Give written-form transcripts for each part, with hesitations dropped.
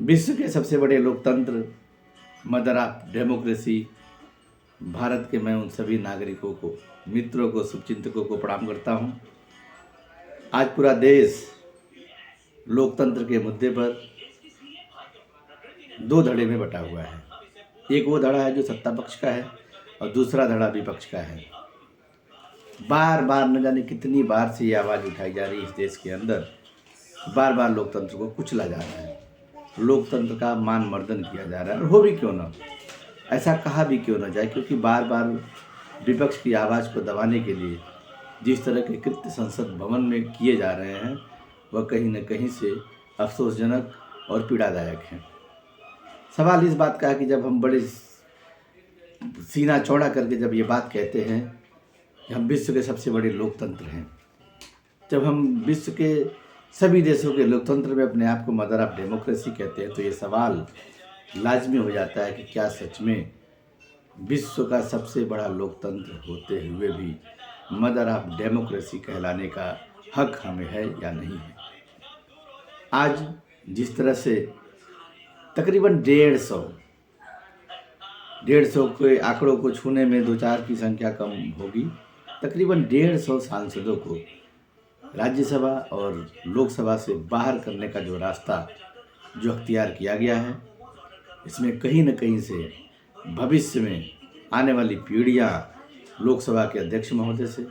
विश्व के सबसे बड़े लोकतंत्र, मदर ऑफ डेमोक्रेसी भारत के मैं उन सभी नागरिकों को, मित्रों को, शुभचिंतकों को प्रणाम करता हूं। आज पूरा देश लोकतंत्र के मुद्दे पर दो धड़े में बटा हुआ है। एक वो धड़ा है जो सत्ता पक्ष का है और दूसरा धड़ा विपक्ष का है। बार बार न जाने कितनी बार से ये आवाज़ उठाई जा रही है इस देश के अंदर, बार बार लोकतंत्र को कुचला जा रहा है, लोकतंत्र का मान मर्दन किया जा रहा है। और हो भी क्यों ना, ऐसा कहा भी क्यों ना जाए, क्योंकि बार बार विपक्ष की आवाज़ को दबाने के लिए जिस तरह के कृत्य संसद भवन में किए जा रहे हैं वह कहीं न कहीं से अफसोसजनक और पीड़ादायक हैं। सवाल इस बात का है कि जब हम बड़े सीना चौड़ा करके जब ये बात कहते हैं कि हम विश्व के सबसे बड़े लोकतंत्र हैं, जब हम विश्व के सभी देशों के लोकतंत्र में अपने आप को मदर ऑफ डेमोक्रेसी कहते हैं, तो ये सवाल लाजमी हो जाता है कि क्या सच में विश्व का सबसे बड़ा लोकतंत्र होते हुए भी मदर ऑफ डेमोक्रेसी कहलाने का हक हमें है या नहीं है। आज जिस तरह से तकरीबन 150 के आंकड़ों को छूने में 2-4 की संख्या कम होगी, तकरीबन 150 सांसदों को राज्यसभा और लोकसभा से बाहर करने का जो रास्ता जो अख्तियार किया गया है, इसमें कहीं न कहीं से भविष्य में आने वाली पीढ़ियाँ लोकसभा के अध्यक्ष महोदय से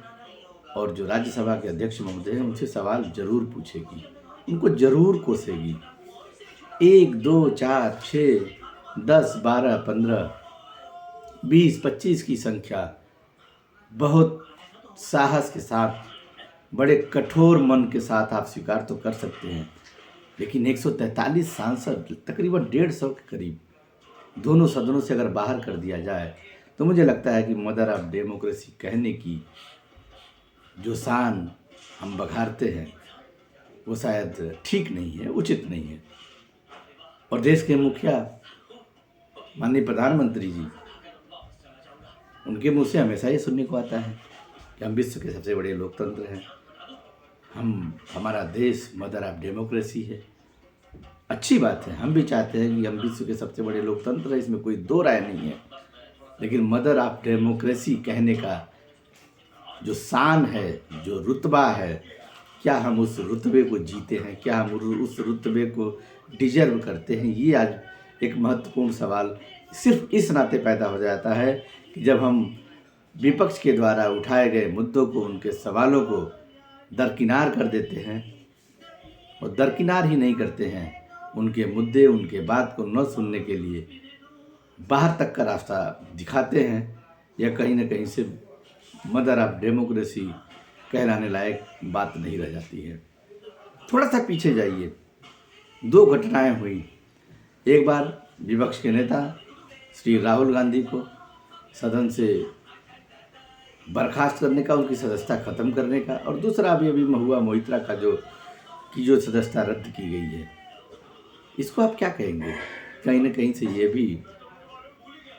और जो राज्यसभा के अध्यक्ष महोदय हैं उनसे सवाल जरूर पूछेगी, उनको जरूर कोसेगी। 1, 2, 4, 6, 10, 12, 15, 20, 25 की संख्या बहुत साहस के साथ, बड़े कठोर मन के साथ आप स्वीकार तो कर सकते हैं, लेकिन 143 सांसद तकरीबन 150 के करीब दोनों सदनों से अगर बाहर कर दिया जाए तो मुझे लगता है कि मदर ऑफ डेमोक्रेसी कहने की जो शान हम बघारते हैं वो शायद ठीक नहीं है, उचित नहीं है। और देश के मुखिया माननीय प्रधानमंत्री जी, उनके मुंह से हमेशा ये सुनने को आता है कि हम विश्व के सबसे बड़े लोकतंत्र हैं, हमारा देश मदर ऑफ डेमोक्रेसी है। अच्छी बात है, हम भी चाहते हैं कि हम विश्व के सबसे बड़े लोकतंत्र हैं, इसमें कोई दो राय नहीं है। लेकिन मदर ऑफ डेमोक्रेसी कहने का जो शान है, जो रुतबा है, क्या हम उस रुतबे को जीते हैं, क्या हम उस रुतबे को डिजर्व करते हैं, ये आज एक महत्वपूर्ण सवाल सिर्फ इस नाते पैदा हो जाता है कि जब हम विपक्ष के द्वारा उठाए गए मुद्दों को, उनके सवालों को दरकिनार कर देते हैं और दरकिनार ही नहीं करते हैं, उनके मुद्दे, उनके बात को न सुनने के लिए बाहर तक का रास्ता दिखाते हैं, या कहीं न कहीं से मदर ऑफ डेमोक्रेसी कहलाने लायक बात नहीं रह जाती है। थोड़ा सा पीछे जाइए, 2 घटनाएं हुई। एक बार विपक्ष के नेता श्री राहुल गांधी को सदन से बर्खास्त करने का, उनकी सदस्यता ख़त्म करने का, और दूसरा अभी महुआ मोइत्रा का जो सदस्यता रद्द की गई है, इसको आप क्या कहेंगे? कहीं न कहीं से ये भी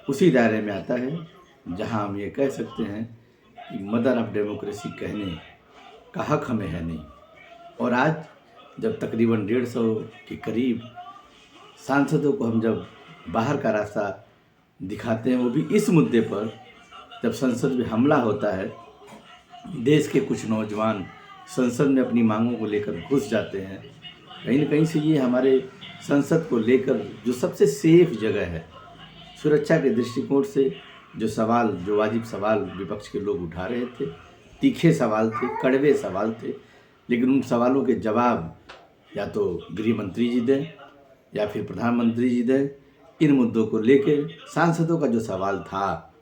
उसी दायरे में आता है जहां हम ये कह सकते हैं कि मदर ऑफ डेमोक्रेसी कहने का हक हमें है नहीं। और आज जब तकरीबन 150 के करीब सांसदों को हम जब बाहर का रास्ता दिखाते हैं, वो भी इस मुद्दे पर, जब संसद में हमला होता है, देश के कुछ नौजवान संसद में अपनी मांगों को लेकर घुस जाते हैं, कहीं न कहीं से ये हमारे संसद को लेकर जो सबसे सेफ जगह है, सुरक्षा के दृष्टिकोण से जो वाजिब सवाल विपक्ष के लोग उठा रहे थे, तीखे सवाल थे, कड़वे सवाल थे, लेकिन उन सवालों के जवाब या तो गृह मंत्री जी दें या फिर प्रधानमंत्री जी दें। इन मुद्दों को लेकर सांसदों का जो सवाल था,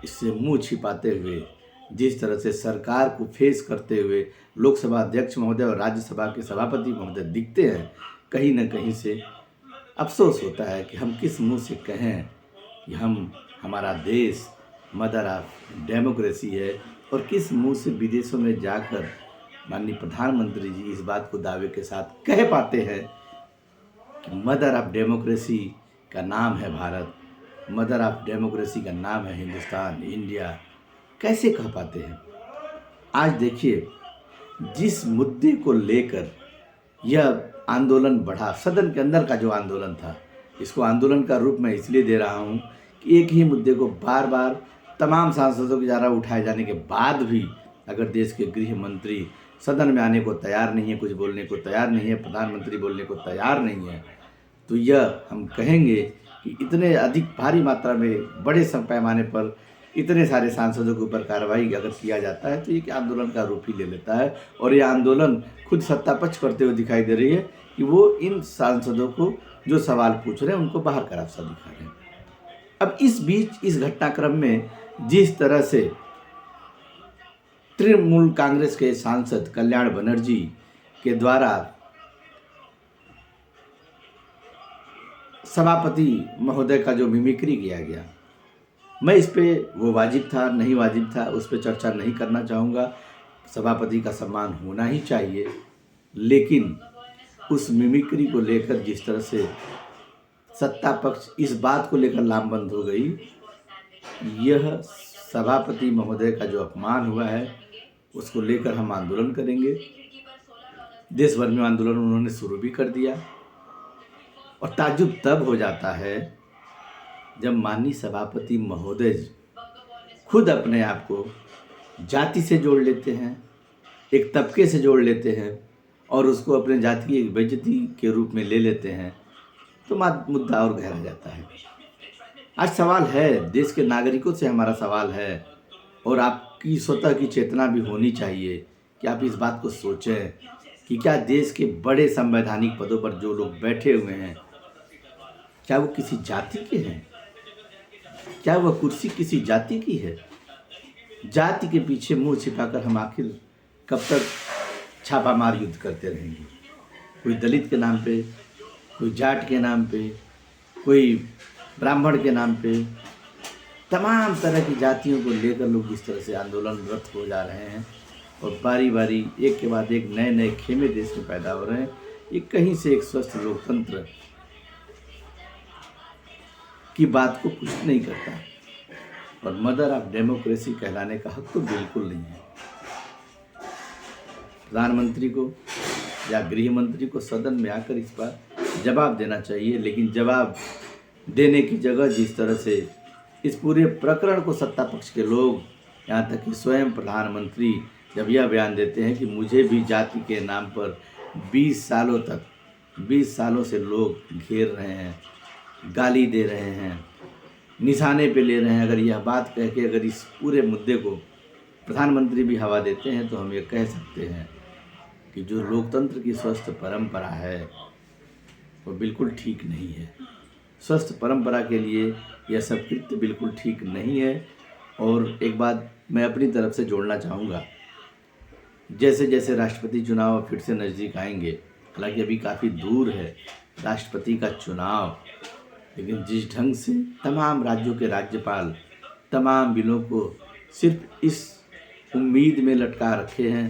इससे मुंह छिपाते हुए जिस तरह से सरकार को फेस करते हुए लोकसभा अध्यक्ष महोदय और राज्यसभा के सभापति महोदय दिखते हैं, कहीं न कहीं से अफसोस होता है कि हम किस मुंह से कहें कि हमारा देश मदर ऑफ डेमोक्रेसी है, और किस मुंह से विदेशों में जाकर माननीय प्रधानमंत्री जी इस बात को दावे के साथ कह पाते हैं कि मदर ऑफ डेमोक्रेसी का नाम है भारत, मदर ऑफ डेमोक्रेसी का नाम है हिंदुस्तान, इंडिया। कैसे कह पाते हैं? आज देखिए, जिस मुद्दे को लेकर यह आंदोलन बढ़ा, सदन के अंदर का जो आंदोलन था, इसको आंदोलन का रूप मैं इसलिए दे रहा हूँ कि एक ही मुद्दे को बार बार तमाम सांसदों के द्वारा उठाए जाने के बाद भी अगर देश के गृह मंत्री सदन में आने को तैयार नहीं है, कुछ बोलने को तैयार नहीं है, प्रधानमंत्री बोलने को तैयार नहीं है, तो यह हम कहेंगे कि इतने अधिक भारी मात्रा में बड़े पैमाने पर इतने सारे सांसदों के ऊपर कार्रवाई अगर किया जाता है तो ये आंदोलन का रूप ही ले लेता है। और ये आंदोलन खुद सत्ता पक्ष करते हुए दिखाई दे रही है कि वो इन सांसदों को जो सवाल पूछ रहे हैं उनको बाहर का रास्ता दिखा रहे हैं। अब इस बीच इस घटनाक्रम में जिस तरह से तृणमूल कांग्रेस के सांसद कल्याण बनर्जी के द्वारा सभापति महोदय का जो मिमिक्री किया गया, मैं इस पे वो वाजिब था नहीं वाजिब था उस पर चर्चा नहीं करना चाहूँगा। सभापति का सम्मान होना ही चाहिए, लेकिन उस मिमिक्री को लेकर जिस तरह से सत्ता पक्ष इस बात को लेकर लामबंद हो गई, यह सभापति महोदय का जो अपमान हुआ है उसको लेकर हम आंदोलन करेंगे। देश भर में आंदोलन उन्होंने शुरू भी कर दिया। और ताज्जुब तब हो जाता है जब माननीय सभापति महोदय खुद अपने आप को जाति से जोड़ लेते हैं, एक तबके से जोड़ लेते हैं और उसको अपने जाति की एक बेइज्जती के रूप में ले लेते हैं, तो मुद्दा और गहरा जाता है। आज सवाल है, देश के नागरिकों से हमारा सवाल है और आपकी स्वतः की चेतना भी होनी चाहिए कि आप इस बात को सोचें कि क्या देश के बड़े संवैधानिक पदों पर जो लोग बैठे हुए हैं, क्या वो किसी जाति के हैं? क्या वह कुर्सी किसी जाति की है? जाति के पीछे मुंह छिपाकर हम आखिर कब तक छापामार युद्ध करते रहेंगे? कोई दलित के नाम पे, कोई जाट के नाम पे, कोई ब्राह्मण के नाम पे, तमाम तरह की जातियों को लेकर लोग जिस तरह से आंदोलनरत हो जा रहे हैं और बारी बारी एक के बाद एक नए नए खेमे देश में पैदा हो रहे हैं, ये कहीं से एक स्वस्थ लोकतंत्र की बात को कुछ नहीं करता और मदर ऑफ डेमोक्रेसी कहलाने का हक तो बिल्कुल नहीं है। प्रधानमंत्री को या गृह मंत्री को सदन में आकर इस पर जवाब देना चाहिए, लेकिन जवाब देने की जगह जिस तरह से इस पूरे प्रकरण को सत्ता पक्ष के लोग, यहाँ तक कि स्वयं प्रधानमंत्री जब यह बयान देते हैं कि मुझे भी जाति के नाम पर 20 सालों से लोग घेर रहे हैं, गाली दे रहे हैं, निशाने पे ले रहे हैं, अगर यह बात कह के अगर इस पूरे मुद्दे को प्रधानमंत्री भी हवा देते हैं तो हम ये कह सकते हैं कि जो लोकतंत्र की स्वस्थ परंपरा है वो बिल्कुल ठीक नहीं है। स्वस्थ परंपरा के लिए यह सब कृत्य बिल्कुल ठीक नहीं है। और एक बात मैं अपनी तरफ से जोड़ना चाहूँगा, जैसे जैसे राष्ट्रपति चुनाव फिर से नज़दीक आएंगे, हालांकि अभी काफ़ी दूर है राष्ट्रपति का चुनाव, लेकिन जिस ढंग से तमाम राज्यों के राज्यपाल तमाम बिलों को सिर्फ इस उम्मीद में लटका रखे हैं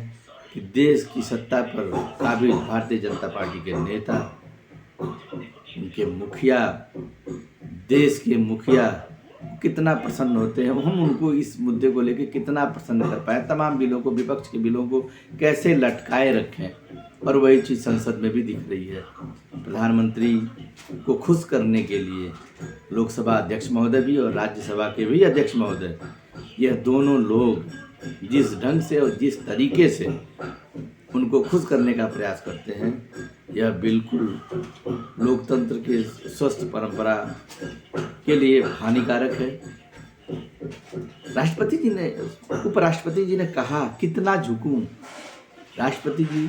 कि देश की सत्ता पर काबिज भारतीय जनता पार्टी के नेता, उनके मुखिया, देश के मुखिया कितना प्रसन्न होते हैं, हम उनको इस मुद्दे को लेकर कितना प्रसन्न कर पाए, तमाम बिलों को, विपक्ष के बिलों को कैसे लटकाए रखें, और वही चीज़ संसद में भी दिख रही है। प्रधानमंत्री को खुश करने के लिए लोकसभा अध्यक्ष महोदय भी और राज्यसभा के भी अध्यक्ष महोदय, यह दोनों लोग जिस ढंग से और जिस तरीके से उनको खुश करने का प्रयास करते हैं, यह बिल्कुल लोकतंत्र के स्वस्थ परंपरा के लिए हानिकारक है। राष्ट्रपति जी ने, उपराष्ट्रपति जी ने कहा कितना झुकूं। राष्ट्रपति जी,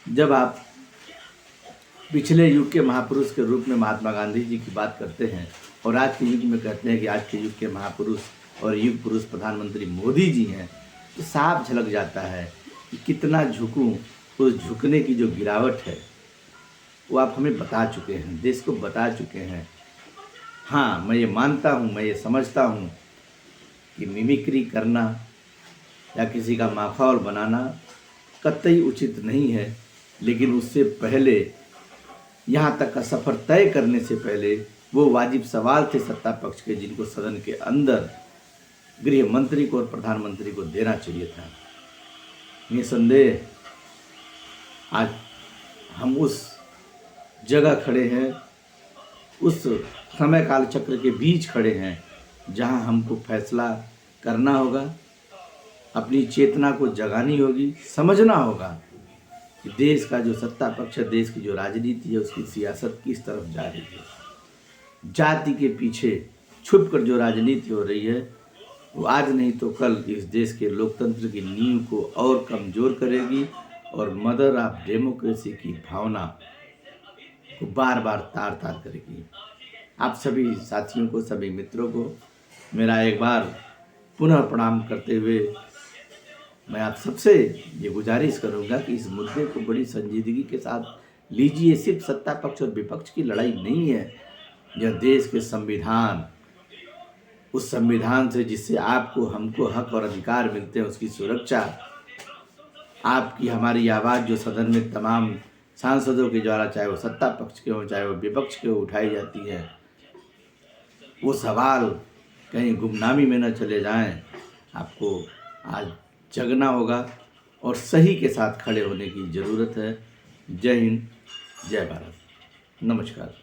जब आप पिछले युग के महापुरुष के रूप में महात्मा गांधी जी की बात करते हैं और आज के युग में कहते हैं कि आज के युग के महापुरुष और युग पुरुष प्रधानमंत्री मोदी जी हैं, तो साफ झलक जाता है कि कितना झुकूं। उस झुकने की जो गिरावट है वो आप हमें बता चुके हैं, देश को बता चुके हैं। हाँ, मैं ये मानता हूँ, मैं ये समझता हूँ कि मिमिक्री करना या किसी का माखौल बनाना कतई उचित नहीं है, लेकिन उससे पहले, यहाँ तक का सफ़र तय करने से पहले, वो वाजिब सवाल थे सत्ता पक्ष के, जिनको सदन के अंदर गृह मंत्री को और प्रधानमंत्री को देना चाहिए था। निसंदेह आज हम उस जगह खड़े हैं, उस समय काल चक्र के बीच खड़े हैं जहां हमको फैसला करना होगा, अपनी चेतना को जगानी होगी, समझना होगा कि देश का जो सत्ता पक्ष है, देश की जो राजनीति है, उसकी सियासत किस तरफ जा रही है। जाति के पीछे छुपकर जो राजनीति हो रही है, वो आज नहीं तो कल इस देश के लोकतंत्र की नींव को और कमज़ोर करेगी और मदर ऑफ डेमोक्रेसी की भावना को बार बार तार तार करेगी। आप सभी साथियों को, सभी मित्रों को मेरा एक बार पुनः प्रणाम करते हुए मैं आप सबसे ये गुजारिश करूंगा कि इस मुद्दे को बड़ी संजीदगी के साथ लीजिए। सिर्फ सत्ता पक्ष और विपक्ष की लड़ाई नहीं है, यह देश के संविधान, उस संविधान से जिससे आपको हमको हक और अधिकार मिलते हैं, उसकी सुरक्षा, आपकी हमारी आवाज़ जो सदन में तमाम सांसदों के द्वारा, चाहे वो सत्ता पक्ष के हों चाहे वो विपक्ष के हो, उठाई जाती है, वो सवाल कहीं गुमनामी में न चले जाएं। आपको आज जगना होगा और सही के साथ खड़े होने की ज़रूरत है। जय हिंद, जय भारत, नमस्कार।